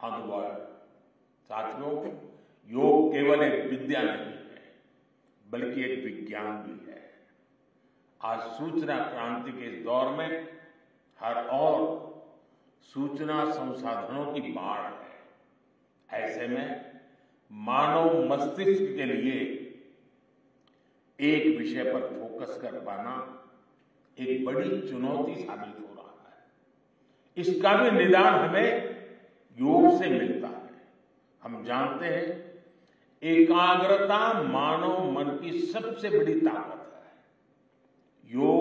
On the world. साथियों, योग केवल एक विद्या नहीं है, बल्कि एक विज्ञान भी है। आज सूचना क्रांति के इस दौर में हर ओर सूचना संसाधनों की बाढ़ है। ऐसे में मानव मस्तिष्क के लिए एक विषय पर फोकस कर पाना एक बड़ी चुनौती साबित हो रहा है। इसका भी निदान हमें योग से मिलता है। हम जानते हैं, एकाग्रता मानव मन की सबसे बड़ी ताकत है। योग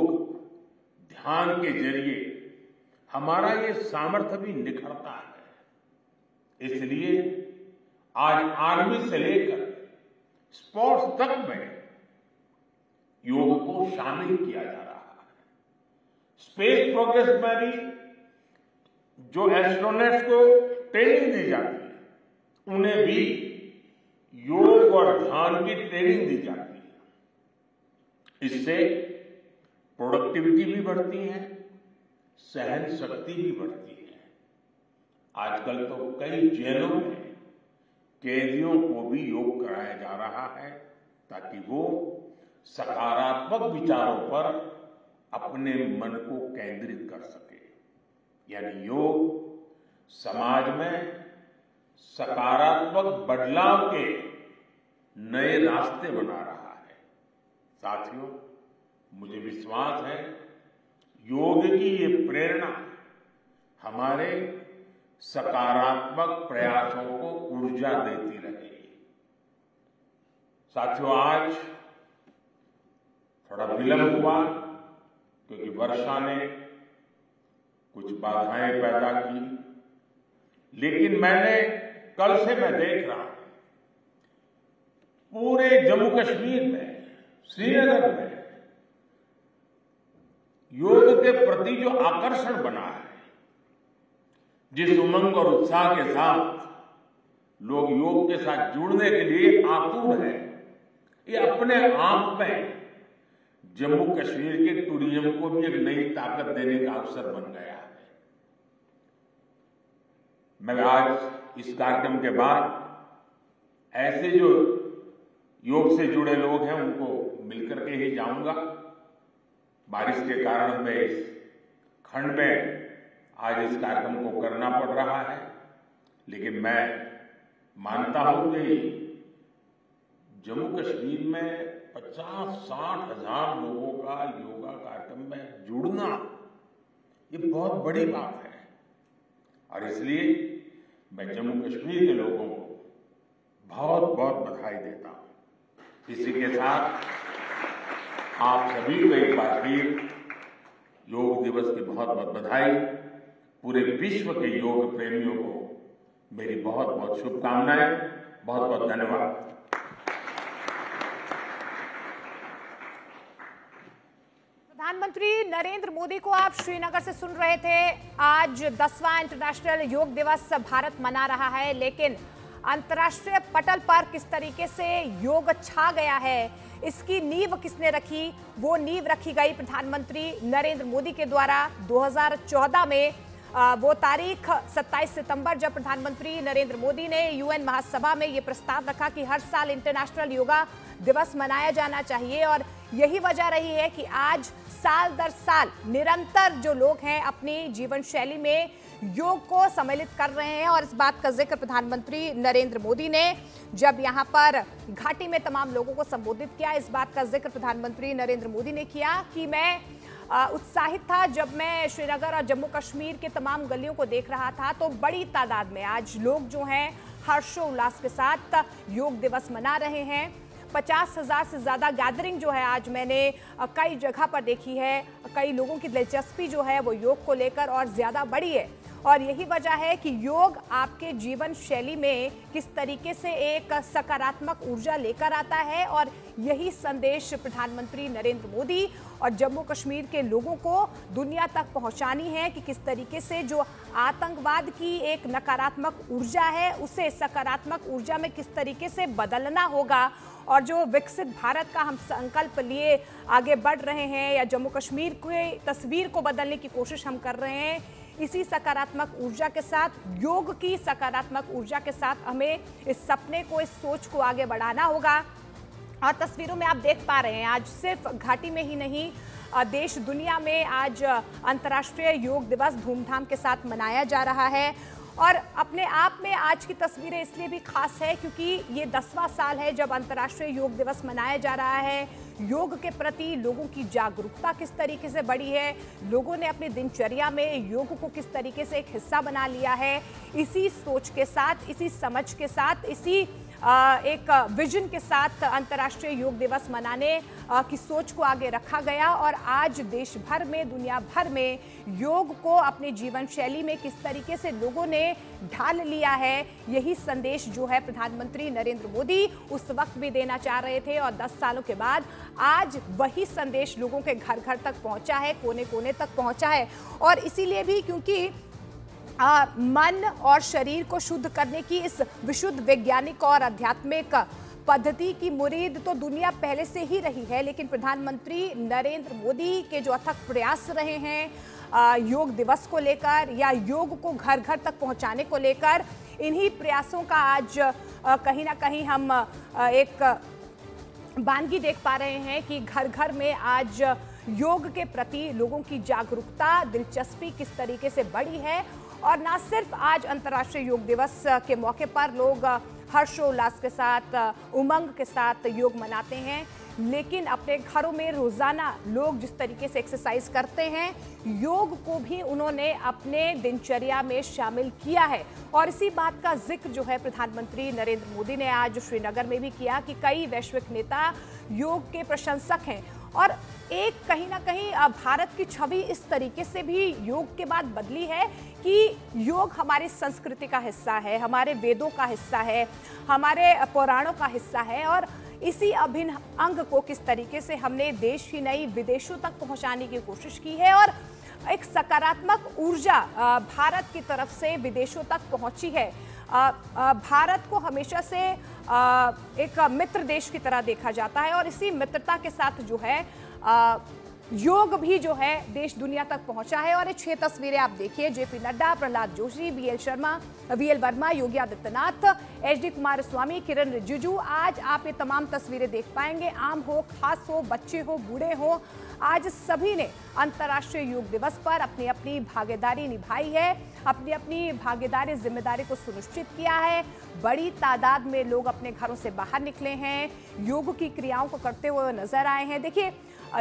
ध्यान के जरिए हमारा ये सामर्थ्य भी निखरता है। इसलिए आज आर्मी से लेकर स्पोर्ट्स तक में योग को शामिल किया जा रहा है। स्पेस प्रोग्रेस में भी जो एस्ट्रोनॉट्स को ट्रेनिंग दी जाती है, उन्हें भी योग और ध्यान की ट्रेनिंग दी जाती है। इससे प्रोडक्टिविटी भी बढ़ती है, सहन शक्ति भी बढ़ती है। आजकल तो कई जेलों में कैदियों को भी योग कराया जा रहा है, ताकि वो सकारात्मक विचारों पर अपने मन को केंद्रित कर सके। यानी योग समाज में सकारात्मक बदलाव के नए रास्ते बना रहा है। साथियों, मुझे विश्वास है योग की ये प्रेरणा हमारे सकारात्मक प्रयासों को ऊर्जा देती रहेगी। साथियों, आज थोड़ा विलंब हुआ क्योंकि वर्षा ने कुछ बाधाएं पैदा की, लेकिन कल से मैं देख रहा हूं पूरे जम्मू कश्मीर में, श्रीनगर में योग के प्रति जो आकर्षण बना है, जिस उमंग और उत्साह के साथ लोग योग के साथ जुड़ने के लिए आतुर हैं, ये अपने आप में जम्मू कश्मीर के टूरिज्म को भी एक नई ताकत देने का अवसर बन गया है। मैं आज इस कार्यक्रम के बाद ऐसे जो योग से जुड़े लोग हैं उनको मिलकर के ही जाऊंगा। बारिश के कारण हमें इस खंड में आज इस कार्यक्रम को करना पड़ रहा है, लेकिन मैं मानता हूं कि जम्मू कश्मीर में 50-60 हजार लोगों का योगा कार्यक्रम में जुड़ना ये बहुत बड़ी बात है। और इसलिए मैं जम्मू कश्मीर के लोगों को बहुत बहुत बधाई देता हूं। इसी के साथ आप सभी को एक बार फिर योग दिवस की बहुत बहुत बधाई। पूरे विश्व के योग प्रेमियों को मेरी बहुत बहुत शुभकामनाएं। बहुत बहुत धन्यवाद। प्रधानमंत्री नरेंद्र मोदी को आप श्रीनगर से सुन रहे थे। आज 10वां इंटरनेशनल योग दिवस भारत मना रहा है, लेकिन अंतर्राष्ट्रीय पटल पर किस तरीके से योग छा गया है, इसकी नींव किसने रखी? वो नींव रखी गई प्रधानमंत्री नरेंद्र मोदी के द्वारा 2014 में। वो तारीख 27 सितंबर, जब प्रधानमंत्री नरेंद्र मोदी ने यूएन महासभा में ये प्रस्ताव रखा कि हर साल इंटरनेशनल योगा दिवस मनाया जाना चाहिए। और यही वजह रही है कि आज साल दर साल निरंतर जो लोग हैं अपनी जीवन शैली में योग को सम्मिलित कर रहे हैं। और इस बात का जिक्र प्रधानमंत्री नरेंद्र मोदी ने जब यहाँ पर घाटी में तमाम लोगों को संबोधित किया, इस बात का जिक्र प्रधानमंत्री नरेंद्र मोदी ने किया कि मैं उत्साहित था जब मैं श्रीनगर और जम्मू कश्मीर के तमाम गलियों को देख रहा था, तो बड़ी तादाद में आज लोग जो हैं हर्षोल्लास के साथ योग दिवस मना रहे हैं। 50,000 से ज़्यादा गैदरिंग जो है आज मैंने कई जगह पर देखी है। कई लोगों की दिलचस्पी जो है वो योग को लेकर और ज़्यादा बढ़ी है। और यही वजह है कि योग आपके जीवन शैली में किस तरीके से एक सकारात्मक ऊर्जा लेकर आता है। और यही संदेश प्रधानमंत्री नरेंद्र मोदी और जम्मू कश्मीर के लोगों को दुनिया तक पहुंचानी है कि किस तरीके से जो आतंकवाद की एक नकारात्मक ऊर्जा है, उसे सकारात्मक ऊर्जा में किस तरीके से बदलना होगा। और जो विकसित भारत का हम संकल्प लिए आगे बढ़ रहे हैं, या जम्मू कश्मीर की तस्वीर को बदलने की कोशिश हम कर रहे हैं, इसी सकारात्मक ऊर्जा के साथ, योग की सकारात्मक ऊर्जा के साथ हमें इस सपने को, इस सोच को आगे बढ़ाना होगा। और तस्वीरों में आप देख पा रहे हैं, आज सिर्फ घाटी में ही नहीं, देश दुनिया में आज अंतर्राष्ट्रीय योग दिवस धूमधाम के साथ मनाया जा रहा है। और अपने आप में आज की तस्वीरें इसलिए भी खास है क्योंकि ये 10वां साल है जब अंतर्राष्ट्रीय योग दिवस मनाया जा रहा है। योग के प्रति लोगों की जागरूकता किस तरीके से बढ़ी है, लोगों ने अपनी दिनचर्या में योग को किस तरीके से एक हिस्सा बना लिया है, इसी सोच के साथ, इसी समझ के साथ, इसी एक विजन के साथ अंतर्राष्ट्रीय योग दिवस मनाने की सोच को आगे रखा गया। और आज देश भर में, दुनिया भर में योग को अपने जीवन शैली में किस तरीके से लोगों ने ढाल लिया है, यही संदेश जो है प्रधानमंत्री नरेंद्र मोदी उस वक्त भी देना चाह रहे थे। और 10 सालों के बाद आज वही संदेश लोगों के घर घर तक पहुंचा है, कोने कोने तक पहुंचा है। और इसीलिए भी क्योंकि मन और शरीर को शुद्ध करने की इस विशुद्ध वैज्ञानिक और आध्यात्मिक पद्धति की मुरीद तो दुनिया पहले से ही रही है, लेकिन प्रधानमंत्री नरेंद्र मोदी के जो अथक प्रयास रहे हैं योग दिवस को लेकर या योग को घर घर तक पहुंचाने को लेकर, इन्हीं प्रयासों का आज कहीं ना कहीं हम एक वानगी देख पा रहे हैं कि घर घर में आज योग के प्रति लोगों की जागरूकता, दिलचस्पी किस तरीके से बढ़ी है। और ना सिर्फ आज अंतर्राष्ट्रीय योग दिवस के मौके पर लोग हर्षोल्लास के साथ, उमंग के साथ योग मनाते हैं, लेकिन अपने घरों में रोजाना लोग जिस तरीके से एक्सरसाइज करते हैं, योग को भी उन्होंने अपने दिनचर्या में शामिल किया है। और इसी बात का जिक्र जो है प्रधानमंत्री नरेंद्र मोदी ने आज श्रीनगर में भी किया कि कई वैश्विक नेता योग के प्रशंसक हैं। और एक कहीं ना कहीं भारत की छवि इस तरीके से भी योग के बाद बदली है कि योग हमारी संस्कृति का हिस्सा है, हमारे वेदों का हिस्सा है, हमारे पुराणों का हिस्सा है। और इसी अभिन्न अंग को किस तरीके से हमने देश ही नहीं विदेशों तक पहुंचाने की कोशिश की है। और एक सकारात्मक ऊर्जा भारत की तरफ से विदेशों तक पहुंची है। भारत को हमेशा से एक मित्र देश की तरह देखा जाता है और इसी मित्रता के साथ जो है योग भी जो है देश दुनिया तक पहुंचा है। और ये 6 तस्वीरें आप देखिए, JP Nadda, Prahlad Joshi, V L Verma, Yogi Adityanath, HD Kumaraswamy, किरण रिजिजू, आज आप ये तमाम तस्वीरें देख पाएंगे। आम हो, खास हो, बच्चे हो, बूढ़े हो, आज सभी ने अंतर्राष्ट्रीय योग दिवस पर अपनी अपनी भागीदारी निभाई है, अपनी अपनी भागीदारी जिम्मेदारी को सुनिश्चित किया है। बड़ी तादाद में लोग अपने घरों से बाहर निकले हैं, योग की क्रियाओं को करते हुए नजर आए हैं। देखिए,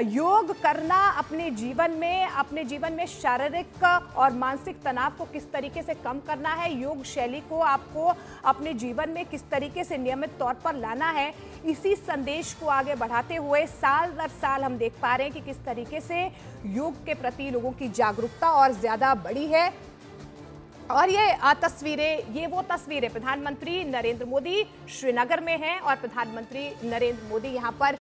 योग करना अपने जीवन में शारीरिक और मानसिक तनाव को किस तरीके से कम करना है, योग शैली को आपको अपने जीवन में किस तरीके से नियमित तौर पर लाना है, इसी संदेश को आगे बढ़ाते हुए साल दर साल हम देख पा रहे हैं कि किस तरीके से योग के प्रति लोगों की जागरूकता और ज्यादा बढ़ी है। और ये वो तस्वीरें प्रधानमंत्री नरेंद्र मोदी श्रीनगर में हैं और प्रधानमंत्री नरेंद्र मोदी यहाँ पर